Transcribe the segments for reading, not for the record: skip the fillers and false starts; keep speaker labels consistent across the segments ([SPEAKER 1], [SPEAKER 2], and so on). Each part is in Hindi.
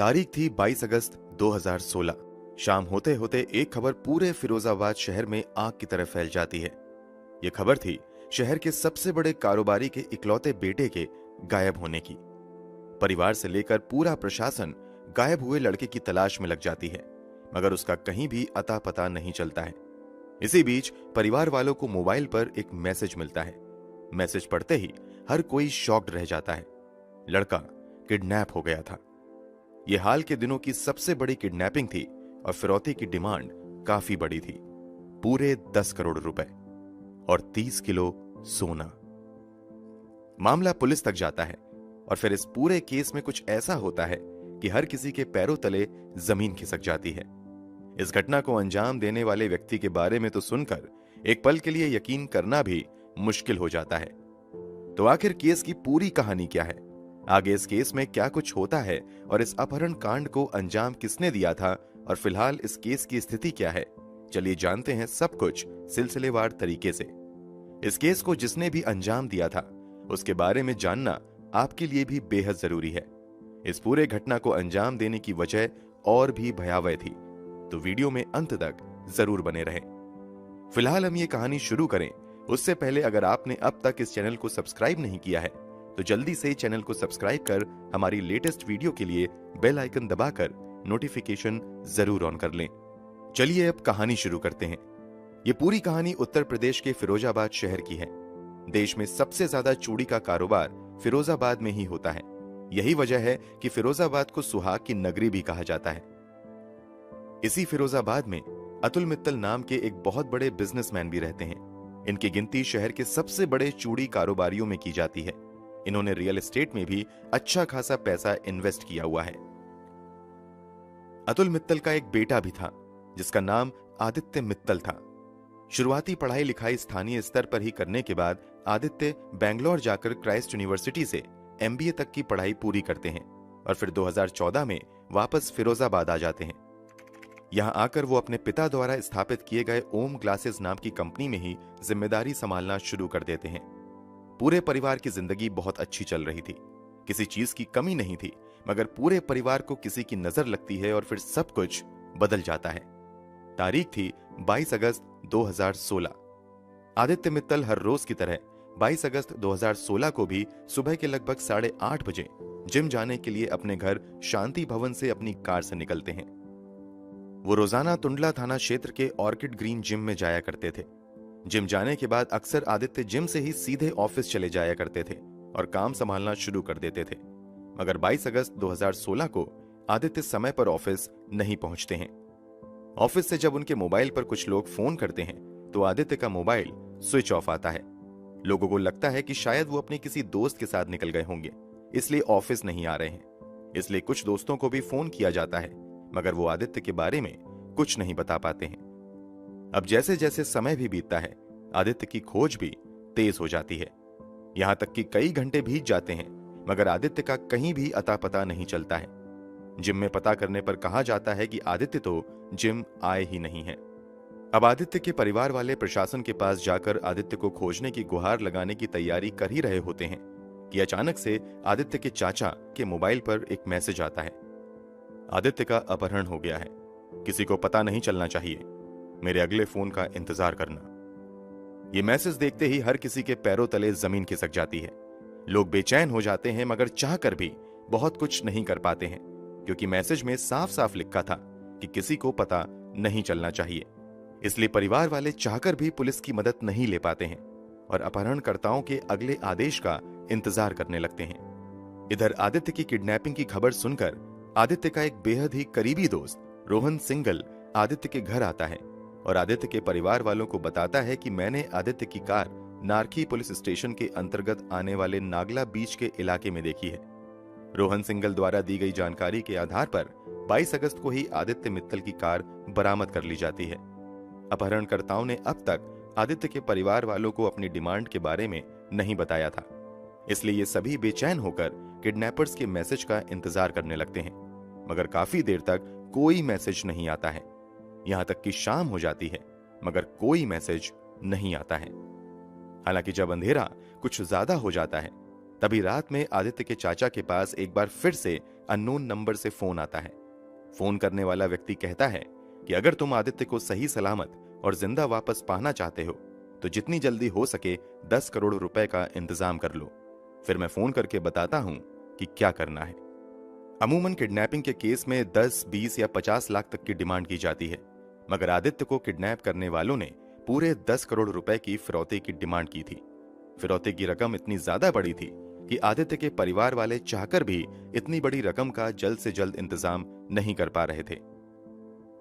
[SPEAKER 1] तारीख थी 22 अगस्त 2016। शाम होते होते एक खबर पूरे फिरोजाबाद शहर में आग की तरह फैल जाती है। यह खबर थी शहर के सबसे बड़े कारोबारी के इकलौते बेटे के गायब होने की। परिवार से लेकर पूरा प्रशासन गायब हुए लड़के की तलाश में लग जाती है, मगर उसका कहीं भी अता पता नहीं चलता है। इसी बीच परिवार वालों को मोबाइल पर एक मैसेज मिलता है। मैसेज पढ़ते ही हर कोई शॉक्ड रह जाता है। लड़का किडनैप हो गया था। यह हाल के दिनों की सबसे बड़ी किडनैपिंग थी और फिरौती की डिमांड काफी बड़ी थी, पूरे 10 करोड़ रुपए और 30 किलो सोना। मामला पुलिस तक जाता है और फिर इस पूरे केस में कुछ ऐसा होता है कि हर किसी के पैरों तले जमीन खिसक जाती है। इस घटना को अंजाम देने वाले व्यक्ति के बारे में तो सुनकर एक पल के लिए यकीन करना भी मुश्किल हो जाता है। तो आखिर केस की पूरी कहानी क्या है, आगे इस केस में क्या कुछ होता है और इस अपहरण कांड को अंजाम किसने दिया था और फिलहाल इस केस की स्थिति क्या है, चलिए जानते हैं सब कुछ सिलसिलेवार तरीके से। इस केस को जिसने भी अंजाम दिया था उसके बारे में जानना आपके लिए भी बेहद जरूरी है। इस पूरे घटना को अंजाम देने की वजह और भी भयावह थी, तो वीडियो में अंत तक जरूर बने रहें। फिलहाल हम ये कहानी शुरू करें उससे पहले अगर आपने अब तक इस चैनल को सब्सक्राइब नहीं किया है तो जल्दी से चैनल को सब्सक्राइब कर हमारी लेटेस्ट वीडियो के लिए बेल आइकन दबाकर नोटिफिकेशन जरूर ऑन कर लें। चलिए अब कहानी शुरू करते हैं। ये पूरी कहानी उत्तर प्रदेश के फिरोजाबाद शहर की है। देश में सबसे ज्यादा चूड़ी का कारोबार फिरोजाबाद में ही होता है। यही वजह है कि फिरोजाबाद को सुहाग की नगरी भी कहा जाता है। इसी फिरोजाबाद में अतुल मित्तल नाम के एक बहुत बड़े बिजनेसमैन भी रहते हैं। इनकी गिनती शहर के सबसे बड़े चूड़ी कारोबारियों में की जाती है। इन्होंने रियल एस्टेट में भी अच्छा खासा पैसा इन्वेस्ट किया हुआ है। अतुल मित्तल का एक बेटा भी था जिसका नाम आदित्य मित्तल था। शुरुआती पढ़ाई लिखाई स्थानीय स्तर पर ही करने के बाद आदित्य बेंगलोर जाकर क्राइस्ट यूनिवर्सिटी से MBA तक की पढ़ाई पूरी करते हैं और फिर 2014 में वापस फिरोजाबाद आ जाते हैं। यहां आकर वो अपने पिता द्वारा स्थापित किए गए ओम ग्लासेस नाम की कंपनी में ही जिम्मेदारी संभालना शुरू कर देते हैं। पूरे परिवार की जिंदगी बहुत अच्छी चल रही थी, किसी चीज की कमी नहीं थी, मगर पूरे परिवार को किसी की नजर लगती है और फिर सब कुछ बदल जाता है। तारीख थी 22 अगस्त 2016। आदित्य मित्तल हर रोज की तरह 22 अगस्त 2016 को भी सुबह के लगभग 8:30 बजे जिम जाने के लिए अपने घर शांति भवन से अपनी कार से निकलते हैं। वो रोजाना टुंडला थाना क्षेत्र के ऑर्किड ग्रीन जिम में जाया करते थे। जिम जाने के बाद अक्सर आदित्य जिम से ही सीधे ऑफिस चले जाया करते थे और काम संभालना शुरू कर देते थे। मगर 22 अगस्त 2016 को आदित्य समय पर ऑफिस नहीं पहुंचते हैं। ऑफिस से जब उनके मोबाइल पर कुछ लोग फोन करते हैं तो आदित्य का मोबाइल स्विच ऑफ आता है। लोगों को लगता है कि शायद वो अपने किसी दोस्त के साथ निकल गए होंगे, इसलिए ऑफिस नहीं आ रहे हैं। इसलिए कुछ दोस्तों को भी फोन किया जाता है, मगर वो आदित्य के बारे में कुछ नहीं बता पाते हैं। अब जैसे जैसे समय भी बीतता है आदित्य की खोज भी तेज हो जाती है। यहां तक कि कई घंटे बीत जाते हैं मगर आदित्य का कहीं भी अता पता नहीं चलता है। जिम में पता करने पर कहा जाता है कि आदित्य तो जिम आए ही नहीं है। अब आदित्य के परिवार वाले प्रशासन के पास जाकर आदित्य को खोजने की गुहार लगाने की तैयारी कर ही रहे होते हैं कि अचानक से आदित्य के चाचा के मोबाइल पर एक मैसेज आता है। आदित्य का अपहरण हो गया है, किसी को पता नहीं चलना चाहिए, मेरे अगले फोन का इंतजार करना। यह मैसेज देखते ही हर किसी के पैरों तले जमीन खिसक जाती है। लोग बेचैन हो जाते हैं मगर चाहकर भी बहुत कुछ नहीं कर पाते हैं, क्योंकि मैसेज में साफ साफ लिखा था कि किसी को पता नहीं चलना चाहिए। इसलिए परिवार वाले चाहकर भी पुलिस की मदद नहीं ले पाते हैं और अपहरणकर्ताओं के अगले आदेश का इंतजार करने लगते हैं। इधर आदित्य की किडनैपिंग की खबर सुनकर आदित्य का एक बेहद ही करीबी दोस्त रोहन सिंगल आदित्य के घर आता है और आदित्य के परिवार वालों को बताता है कि मैंने आदित्य की कार नारखी पुलिस स्टेशन के अंतर्गत आने वाले नागला बीच के इलाके में देखी है। रोहन सिंगल द्वारा दी गई जानकारी के आधार पर 22 अगस्त को ही आदित्य मित्तल की कार बरामद कर ली जाती है। अपहरणकर्ताओं ने अब तक आदित्य के परिवार वालों को अपनी डिमांड के बारे में नहीं बताया था, इसलिए ये सभी बेचैन होकर किडनैपर्स के मैसेज का इंतजार करने लगते हैं, मगर काफी देर तक कोई मैसेज नहीं आता है। यहां तक कि शाम हो जाती है मगर कोई मैसेज नहीं आता है। हालांकि जब अंधेरा कुछ ज्यादा हो जाता है तभी रात में आदित्य के चाचा के पास एक बार फिर से अननोन नंबर से फोन आता है। फोन करने वाला व्यक्ति कहता है कि अगर तुम आदित्य को सही सलामत और जिंदा वापस पाना चाहते हो तो जितनी जल्दी हो सके 10 करोड़ रुपए का इंतजाम कर लो, फिर मैं फोन करके बताता हूं कि क्या करना है। अमूमन किडनैपिंग के केस में 10, 20 या 50 लाख तक की डिमांड की जाती है, मगर आदित्य को किडनैप करने वालों ने पूरे 10 करोड़ रुपए की फिरौती की डिमांड की थी। फिरौती की रकम इतनी ज्यादा बड़ी थी कि आदित्य के परिवार वाले चाहकर भी इतनी बड़ी रकम का जल्द से जल्द इंतजाम नहीं कर पा रहे थे।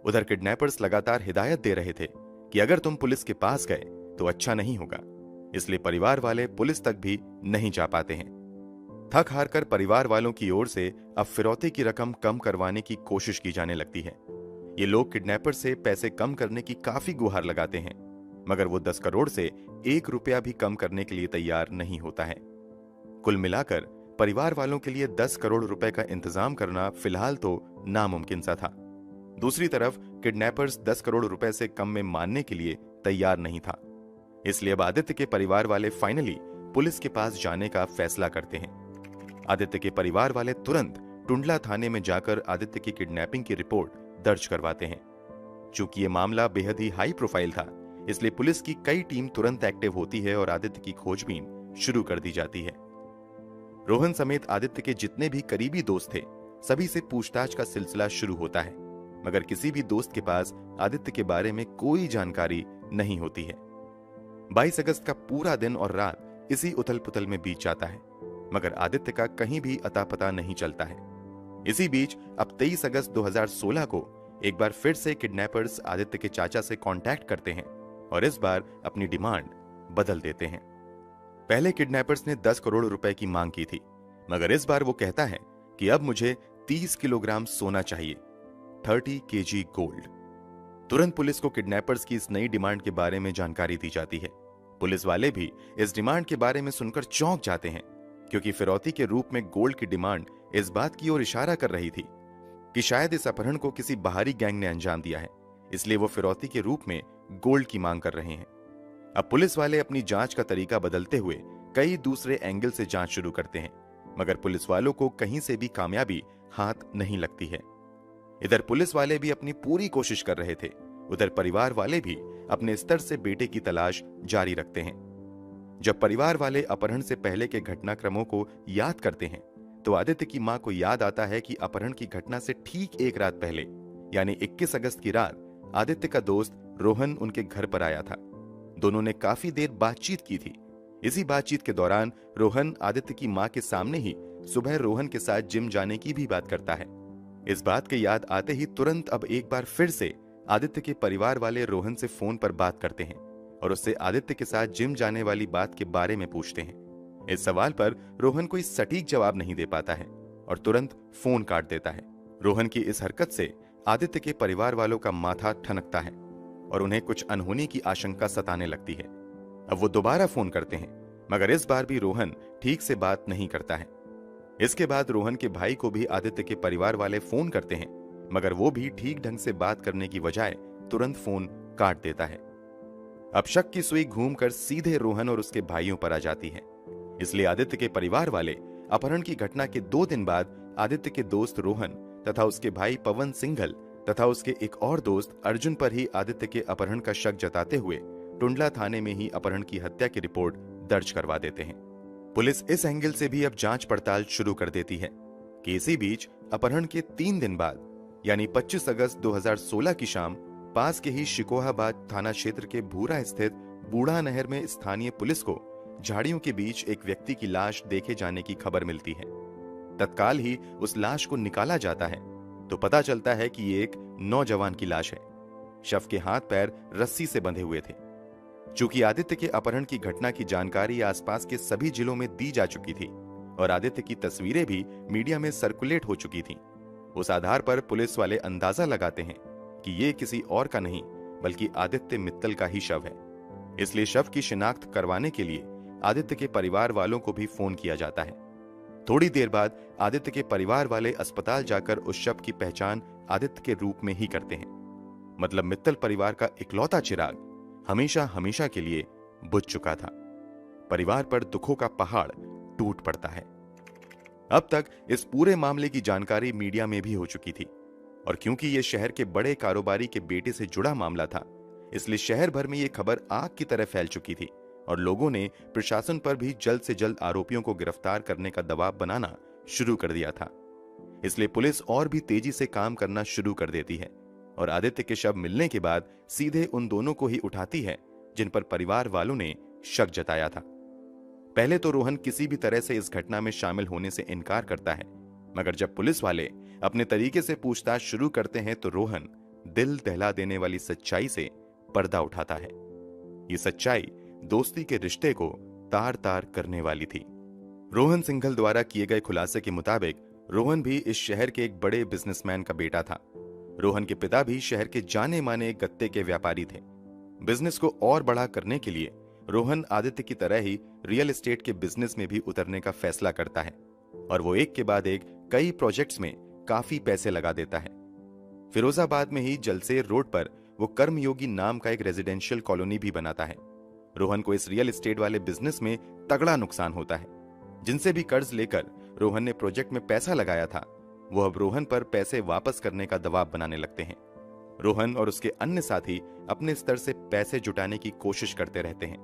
[SPEAKER 1] उधर किडनैपर्स लगातार हिदायत दे रहे थे कि अगर तुम पुलिस के पास गए तो अच्छा नहीं होगा, इसलिए परिवार वाले पुलिस तक भी नहीं जा पाते हैं। थक हार कर परिवार वालों की ओर से अब फिरौती की रकम कम करवाने की कोशिश की जाने लगती है। ये लोग किडनैपर से पैसे कम करने की काफी गुहार लगाते हैं, मगर वो 10 करोड़ से 1 रुपया भी कम करने के लिए तैयार नहीं होता है। कुल मिलाकर परिवार वालों के लिए 10 करोड़ रुपए का इंतजाम करना फिलहाल तो नामुमकिन सा था। दूसरी तरफ किडनैपर्स 10 करोड़ रुपए से कम में मानने के लिए तैयार नहीं था, इसलिए अब आदित्य के परिवार वाले फाइनली पुलिस के पास जाने का फैसला करते हैं। आदित्य के परिवार वाले तुरंत टुंडला थाने में जाकर आदित्य की किडनैपिंग की रिपोर्ट दर्ज करवाते हैं। चूंकि ये मामला बेहद ही हाई प्रोफाइल था, इसलिए पुलिस की कई टीम तुरंत एक्टिव होती है और आदित्य की खोजबीन शुरू कर दी जाती है। रोहन समेत आदित्य के जितने भी करीबी दोस्त थे, सभी से पूछताछ का सिलसिला शुरू होता है, मगर किसी भी दोस्त के पास आदित्य के बारे में कोई जानकारी नहीं होती है। 22 अगस्त का पूरा दिन और रात इसी उथल पुथल में बीत जाता है, मगर आदित्य का कहीं भी अता पता नहीं चलता है। इसी बीच अब 23 अगस्त 2016 को एक बार फिर से किडनैपर्स आदित्य के चाचा से कांटेक्ट करते हैं और इस बार अपनी डिमांड बदल देते हैं। पहले किडनैपर्स ने 10 करोड़ रुपए की मांग की थी, मगर इस बार वो कहता है कि अब मुझे 30 किलोग्राम सोना चाहिए, 30 kg गोल्ड। तुरंत पुलिस को किडनैपर्स की इस नई डिमांड के बारे में जानकारी दी जाती है। पुलिस वाले भी इस डिमांड के बारे में सुनकर चौंक जाते हैं, क्योंकि फिरौती के रूप में गोल्ड की डिमांड इस बात की ओर इशारा कर रही थी कि शायद इस अपहरण को किसी बाहरी गैंग ने अंजाम दिया है, इसलिए वो फिरौती के रूप में गोल्ड की मांग कर रहे हैं। अब पुलिस वाले अपनी जांच का तरीका बदलते हुए कई दूसरे एंगल से जांच शुरू करते हैं, मगर पुलिस वालों को कहीं से भी कामयाबी हाथ नहीं लगती है। इधर पुलिस वाले भी अपनी पूरी कोशिश कर रहे थे, उधर परिवार वाले भी अपने स्तर से बेटे की तलाश जारी रखते हैं। जब परिवार वाले अपहरण से पहले के घटनाक्रमों को याद करते हैं, तो आदित्य की मां को याद आता है कि अपहरण की घटना से ठीक एक रात पहले, यानी 21 अगस्त की रात, आदित्य का दोस्त रोहन उनके घर पर आया था। दोनों ने काफी देर बातचीत की थी। इसी बातचीत के दौरान रोहन आदित्य की मां के सामने ही सुबह रोहन के साथ जिम जाने की भी बात करता है। इस बात के याद आते ही तुरंत अब एक बार फिर से आदित्य के परिवार वाले रोहन से फोन पर बात करते हैं और उससे आदित्य के साथ जिम जाने वाली बात के बारे में पूछते हैं। इस सवाल पर रोहन कोई सटीक जवाब नहीं दे पाता है और तुरंत फोन काट देता है। रोहन की इस हरकत से आदित्य के परिवार वालों का माथा ठनकता है और उन्हें कुछ अनहोनी की आशंका सताने लगती है। अब वो दोबारा फोन करते हैं, मगर इस बार भी रोहन ठीक से बात नहीं करता है। इसके बाद रोहन के भाई को भी आदित्य के परिवार वाले फोन करते हैं, मगर वो भी ठीक ढंग से बात करने की बजाय तुरंत फोन काट देता है। अब शक की सुई घूमकर सीधे रोहन और उसके भाइयों पर आ जाती है, इसलिए आदित्य के परिवार वाले अपहरण की घटना के 2 दिन बाद आदित्य के दोस्त रोहन तथा उसके भाई पवन सिंघल तथा उसके एक और दोस्त अर्जुन पर ही आदित्य के अपहरण का शक जताते हुए टुंडला थाने में ही अपहरण की हत्या की रिपोर्ट दर्ज करवा देते हैं। पुलिस इस एंगल से भी अब जांच पड़ताल शुरू कर देती है कि इसी बीच अपहरण के 3 दिन बाद, यानी 25 अगस्त 2016 की शाम, पास के ही शिकोहाबाद थाना क्षेत्र के भूरा स्थित बूढ़ा नहर में स्थानीय पुलिस को झाड़ियों के बीच एक व्यक्ति की लाश देखे जाने की खबर मिलती है। तत्काल ही उस लाश को निकाला जाता है तो पता चलता है कि ये एक नौजवान की लाश है। शव के हाथ पैर रस्सी से बंधे हुए थे। चूंकि आदित्य के अपहरण की घटना की जानकारी आसपास के सभी जिलों में दी जा चुकी थी और आदित्य की तस्वीरें भी मीडिया में सर्कुलेट हो चुकी थीं, उस आधार पर पुलिस वाले अंदाजा लगाते हैं कि ये किसी और का नहीं बल्कि आदित्य मित्तल का ही शव है। इसलिए शव की शिनाख्त करवाने के लिए आदित्य के परिवार वालों को भी फोन किया जाता है। थोड़ी देर बाद आदित्य के परिवार वाले अस्पताल जाकर उस शव की पहचान आदित्य के रूप में ही करते हैं। मतलब मित्तल परिवार का इकलौता चिराग हमेशा हमेशा के लिए बुझ चुका था। परिवार पर दुखों का पहाड़ टूट पड़ता है। अब तक इस पूरे मामले की जानकारी मीडिया में भी हो चुकी थी, और क्योंकि यह शहर के बड़े कारोबारी के बेटे से जुड़ा मामला था, इसलिए शहर भर में यह खबर आग की तरह फैल चुकी थी और लोगों ने प्रशासन पर भी जल्द से जल्द आरोपियों को गिरफ्तार करने का दबाव बनाना शुरू कर दिया था। इसलिए पुलिस और भी तेजी से काम करना शुरू कर देती है और आदित्य के शव मिलने के बाद सीधे उन दोनों को ही उठाती है जिन पर परिवार वालों ने शक जताया था। पहले तो रोहन किसी भी तरह से इस घटना में शामिल होने से इनकार करता है, मगर जब पुलिस वाले अपने तरीके से पूछताछ शुरू करते हैं तो रोहन दिल दहला देने वाली सच्चाई से पर्दा उठाता है। ये सच्चाई दोस्ती के रिश्ते को तार तार करने वाली थी। रोहन सिंघल द्वारा किए गए खुलासे के मुताबिक रोहन भी इस शहर के एक बड़े बिजनेसमैन का बेटा था। रोहन के पिता भी शहर के जाने माने गत्ते के व्यापारी थे। बिजनेस को और बड़ा करने के लिए रोहन आदित्य की तरह ही रियल एस्टेट के बिजनेस में भी उतरने का फैसला करता है और वो एक के बाद एक कई प्रोजेक्ट्स में काफी पैसे लगा देता है। फिरोजाबाद में ही जलसेर रोड पर वो कर्मयोगी नाम का एक रेजिडेंशियल कॉलोनी भी बनाता है। रोहन को इस रियल एस्टेट वाले बिजनेस में तगड़ा नुकसान होता है। जिनसे भी कर्ज लेकर रोहन ने प्रोजेक्ट में पैसा लगाया था, वो अब रोहन पर पैसे वापस करने का दबाव बनाने लगते हैं। रोहन और उसके अन्य साथी अपने स्तर से पैसे जुटाने की कोशिश करते रहते हैं,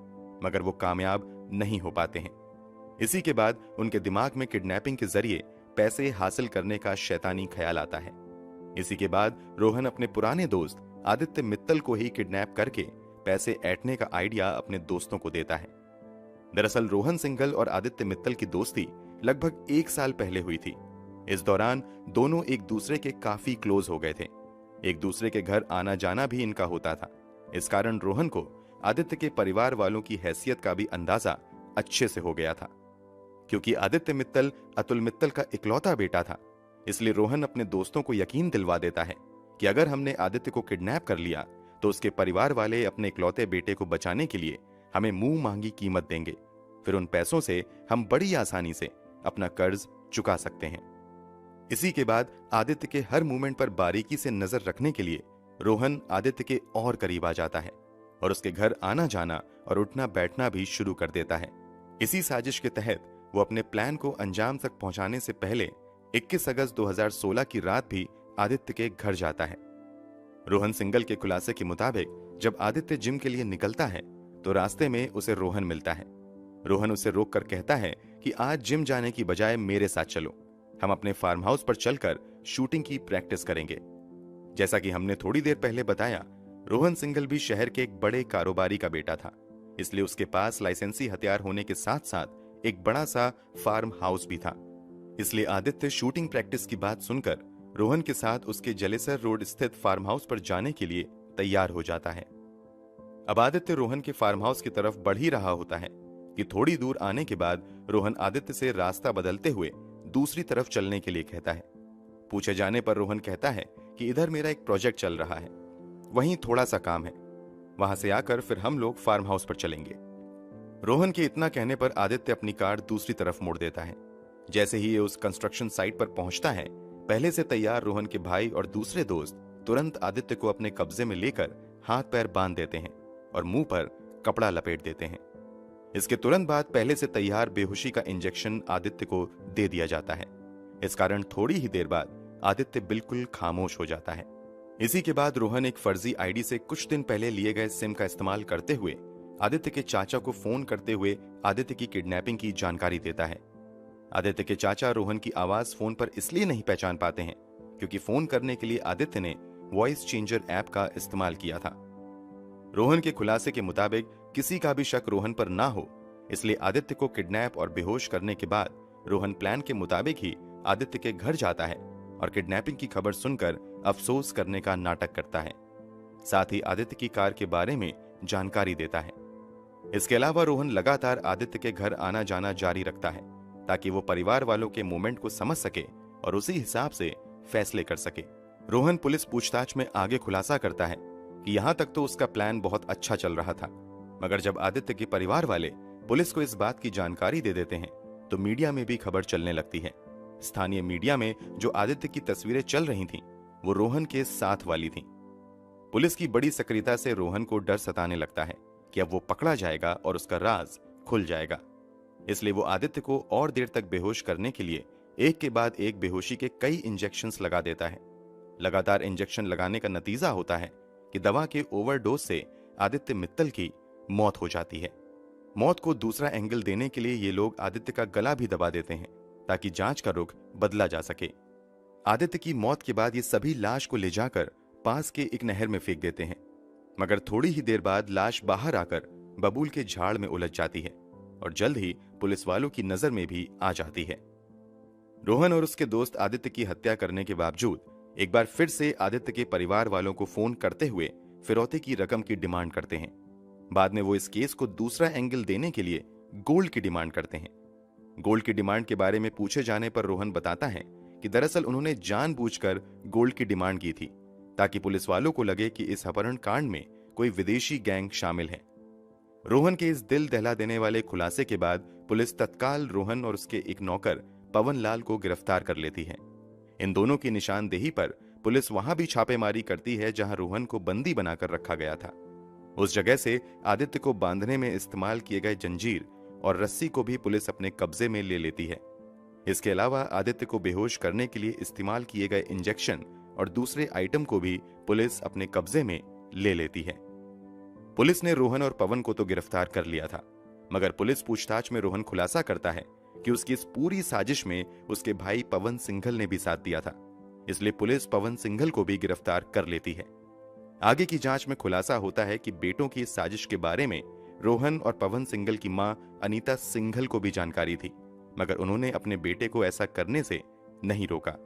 [SPEAKER 1] मगर वो कामयाब नहीं हो पाते हैं। इसी के बाद उनके दिमाग में किडनैपिंग के जरिए पैसे हासिल करने का शैतानी ख्याल आता है। इसी के बाद रोहन अपने पुराने दोस्त आदित्य मित्तल को ही किडनैप करके पैसे ऐंठने का आइडिया अपने दोस्तों को देता है। दरअसल रोहन सिंघल और आदित्य मित्तल की दोस्ती लगभग 1 साल पहले हुई थी। इस दौरान दोनों एक दूसरे के काफी क्लोज हो गए थे। एक दूसरे के घर आना जाना भी इनका होता था। इस कारण रोहन को आदित्य के परिवार वालों की हैसियत का भी अंदाजा अच्छे से हो गया था। क्योंकि आदित्य मित्तल अतुल मित्तल का इकलौता बेटा था, इसलिए रोहन अपने दोस्तों को यकीन दिलवा देता है कि अगर हमने आदित्य को किडनैप कर लिया तो उसके परिवार वाले अपने इकलौते बेटे को बचाने के लिए हमें मुंह मांगी कीमत देंगे। फिर उन पैसों से हम बड़ी आसानी से अपना कर्ज चुका सकते हैं। इसी के बाद आदित्य के हर मूवमेंट पर बारीकी से नजर रखने के लिए रोहन आदित्य के और करीब आ जाता है और उसके घर आना जाना और उठना बैठना भी शुरू कर देता है। इसी साजिश के तहत वो अपने प्लान को अंजाम तक पहुंचाने से पहले 21 अगस्त 2016 की रात भी आदित्य के घर जाता है। रोहन सिंघल के खुलासे के मुताबिक जब आदित्य जिम के लिए निकलता है तो रास्ते में उसे रोहन मिलता है। रोहन उसे रोककर कहता है कि आज जिम जाने की बजाय मेरे साथ चलो, हम अपने फार्म हाउस पर चलकर शूटिंग की प्रैक्टिस करेंगे। जैसा कि हमने थोड़ी देर पहले बताया, रोहन सिंघल भी शहर के एक बड़े कारोबारी का बेटा था, इसलिए उसके पास लाइसेंसी हथियार होने के साथ साथ एक बड़ा सा फार्म हाउस भी था। इसलिए आदित्य शूटिंग प्रैक्टिस की बात सुनकर रोहन के साथ उसके जलेसर रोड स्थित फार्म हाउस पर जाने के लिए तैयार हो जाता है। अब आदित्य रोहन के फार्म हाउस की तरफ बढ़ ही रहा होता है कि थोड़ी दूर आने के बाद रोहन आदित्य से रास्ता बदलते हुए दूसरी तरफ चलने के लिए कहता है। पूछे जाने पर रोहन कहता है कि इधर मेरा एक प्रोजेक्ट चल रहा है, वहीं थोड़ा सा काम है, वहां से आकर फिर हम लोग फार्म हाउस पर चलेंगे। रोहन के इतना कहने पर आदित्य अपनी कार दूसरी तरफ मोड़ देता है। जैसे ही ये उस कंस्ट्रक्शन साइट पर पहुंचता है, पहले से तैयार रोहन के भाई और दूसरे दोस्त तुरंत आदित्य को अपने कब्जे में लेकर हाथ पैर बांध देते हैं और मुंह पर कपड़ा लपेट देते हैं। इसके तुरंत बाद पहले से तैयार बेहोशी का इंजेक्शन आदित्य को दे दिया जाता है। इस कारण थोड़ी ही देर बाद आदित्य बिल्कुल खामोश हो जाता है। इसी के बाद रोहन एक फर्जी आईडी से कुछ दिन पहले लिए गए सिम का इस्तेमाल करते हुए आदित्य के चाचा को फोन करते हुए आदित्य की किडनैपिंग की जानकारी देता है। आदित्य के चाचा रोहन की आवाज फोन पर इसलिए नहीं पहचान पाते हैं क्योंकि फोन करने के लिए आदित्य ने वॉइस चेंजर ऐप का इस्तेमाल किया था। रोहन के खुलासे के मुताबिक किसी का भी शक रोहन पर ना हो, इसलिए आदित्य को किडनैप और बेहोश करने के बाद रोहन प्लान के मुताबिक ही आदित्य के घर जाता है और किडनैपिंग की खबर सुनकर अफसोस करने का नाटक करता है। साथ ही आदित्य की कार के बारे में जानकारी देता है। इसके अलावा रोहन लगातार आदित्य के घर आना जाना जारी रखता है ताकि वो परिवार वालों के मूवमेंट को समझ सके और उसी हिसाब से फैसले कर सके। रोहन पुलिस पूछताछ में आगे खुलासा करता है कि यहां तक तो उसका प्लान बहुत अच्छा चल रहा था, मगर जब आदित्य के परिवार वाले पुलिस को इस बात की जानकारी दे देते हैं तो मीडिया में भी खबर चलने लगती है। स्थानीय मीडिया में जो आदित्य की तस्वीरें चल रही थीं, वो रोहन के साथ वाली थीं। पुलिस की बड़ी सक्रियता से रोहन को डर सताने लगता है कि अब वो पकड़ा जाएगा और उसका राज खुल जाएगा। इसलिए वो आदित्य को और देर तक बेहोश करने के लिए एक के बाद एक बेहोशी के कई इंजेक्शंस लगा देता है। लगातार इंजेक्शन लगाने का नतीजा होता है कि दवा के ओवरडोज से आदित्य मित्तल की मौत हो जाती है। मौत को दूसरा एंगल देने के लिए ये लोग आदित्य का गला भी दबा देते हैं ताकि जांच का रुख बदला जा सके। आदित्य की मौत के बाद ये सभी लाश को ले जाकर पास के एक नहर में फेंक देते हैं, मगर थोड़ी ही देर बाद लाश बाहर आकर बबूल के झाड़ में उलझ जाती है और जल्द ही पुलिस वालों की नजर में भी आ जाती है। रोहन और उसके दोस्त आदित्य की हत्या करने के बावजूद एक बार फिर से आदित्य के परिवार वालों को फोन करते हुए फिरौती की रकम की डिमांड करते हैं। बाद में वो इस केस को दूसरा एंगल देने के लिए गोल्ड की डिमांड करते हैं। गोल्ड की डिमांड के बारे में पूछे जाने पर रोहन बताता है कि दरअसल उन्होंने जानबूझकर गोल्ड की डिमांड की थी ताकि पुलिस वालों को लगे कि इस अपहरण कांड में कोई विदेशी गैंग शामिल है। रोहन के इस दिल दहला देने वाले खुलासे के बाद पुलिस तत्काल रोहन और उसके एक नौकर पवन लाल को गिरफ्तार कर लेती है। इन दोनों की निशानदेही पर पुलिस वहां भी छापेमारी करती है जहां रोहन को बंदी बनाकर रखा गया था। उस जगह से आदित्य को बांधने में इस्तेमाल किए गए जंजीर और रस्सी को भी पुलिस अपने कब्जे में ले लेती है। इसके अलावा आदित्य को बेहोश करने के लिए इस्तेमाल किए गए इंजेक्शन और दूसरे आइटम को भी पुलिस अपने कब्जे में ले लेती है। पुलिस ने रोहन और पवन को तो गिरफ्तार कर लिया था, मगर पुलिस पूछताछ में रोहन खुलासा करता है कि उसकी इस पूरी साजिश में उसके भाई पवन सिंघल ने भी साथ दिया था। इसलिए पुलिस पवन सिंघल को भी गिरफ्तार कर लेती है। आगे की जांच में खुलासा होता है कि बेटों की इस साजिश के बारे में रोहन और पवन सिंघल की मां अनीता सिंघल को भी जानकारी थी, मगर उन्होंने अपने बेटे को ऐसा करने से नहीं रोका।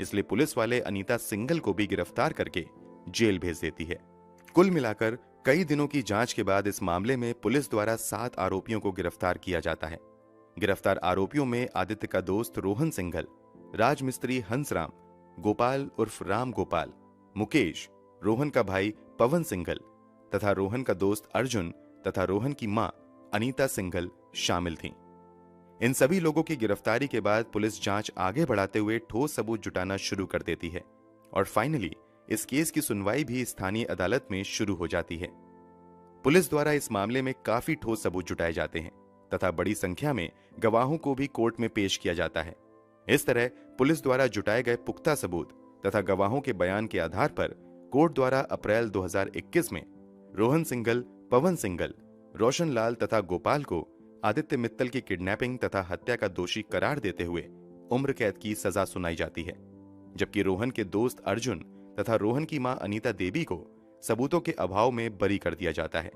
[SPEAKER 1] इसलिए पुलिस वाले अनीता सिंघल को भी गिरफ्तार करके जेल भेज देती है। कुल मिलाकर कई दिनों की जांच के बाद इस मामले में पुलिस द्वारा 7 आरोपियों को गिरफ्तार किया जाता है। गिरफ्तार आरोपियों में आदित्य का दोस्त रोहन सिंघल, राजमिस्त्री हंसराम, गोपाल उर्फ राम गोपाल, मुकेश, रोहन का भाई पवन सिंघल तथा रोहन का दोस्त अर्जुन तथा रोहन की मां अनीता सिंघल शामिल थीं। इन सभी लोगों की गिरफ्तारी के बाद पुलिस जांच आगे बढ़ाते हुए ठोस सबूत जुटाना शुरू कर देती है और फाइनली इस केस की सुनवाई भी स्थानीय अदालत में शुरू हो जाती है। पुलिस द्वारा इस मामले में काफी ठोस सबूत जुटाए जाते हैं तथा बड़ी संख्या में गवाहों को भी कोर्ट में पेश किया जाता है। इस तरह पुलिस द्वारा जुटाए गए पुख्ता सबूत तथा गवाहों के बयान के आधार पर कोर्ट द्वारा अप्रैल 2021 में रोहन सिंघल, पवन सिंघल, रोशन लाल तथा गोपाल को आदित्य मित्तल की किडनैपिंग तथा हत्या का दोषी करार देते हुए उम्र कैद की सजा सुनाई जाती है, जबकि रोहन के दोस्त अर्जुन तथा रोहन की मां अनीता देवी को सबूतों के अभाव में बरी कर दिया जाता है।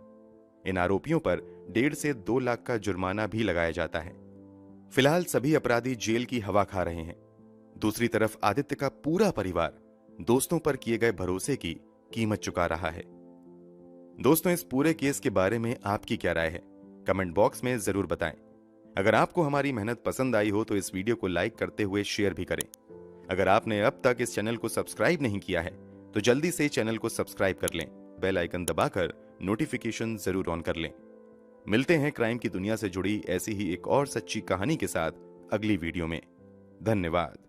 [SPEAKER 1] इन आरोपियों पर 1.5 से 2 लाख का जुर्माना भी लगाया जाता है। फिलहाल सभी अपराधी जेल की हवा खा रहे हैं। दूसरी तरफ आदित्य का पूरा परिवार दोस्तों पर किए गए भरोसे की कीमत चुका रहा है। दोस्तों, इस पूरे केस के बारे में आपकी क्या राय है? कमेंट बॉक्स में जरूर बताएं। अगर आपको हमारी मेहनत पसंद आई हो तो इस वीडियो को लाइक करते हुए शेयर भी करें। अगर आपने अब तक इस चैनल को सब्सक्राइब नहीं किया है तो जल्दी से चैनल को सब्सक्राइब कर लें, बेल आइकन दबाकर नोटिफिकेशन जरूर ऑन कर लें। मिलते हैं क्राइम की दुनिया से जुड़ी ऐसी ही एक और सच्ची कहानी के साथ अगली वीडियो में। धन्यवाद।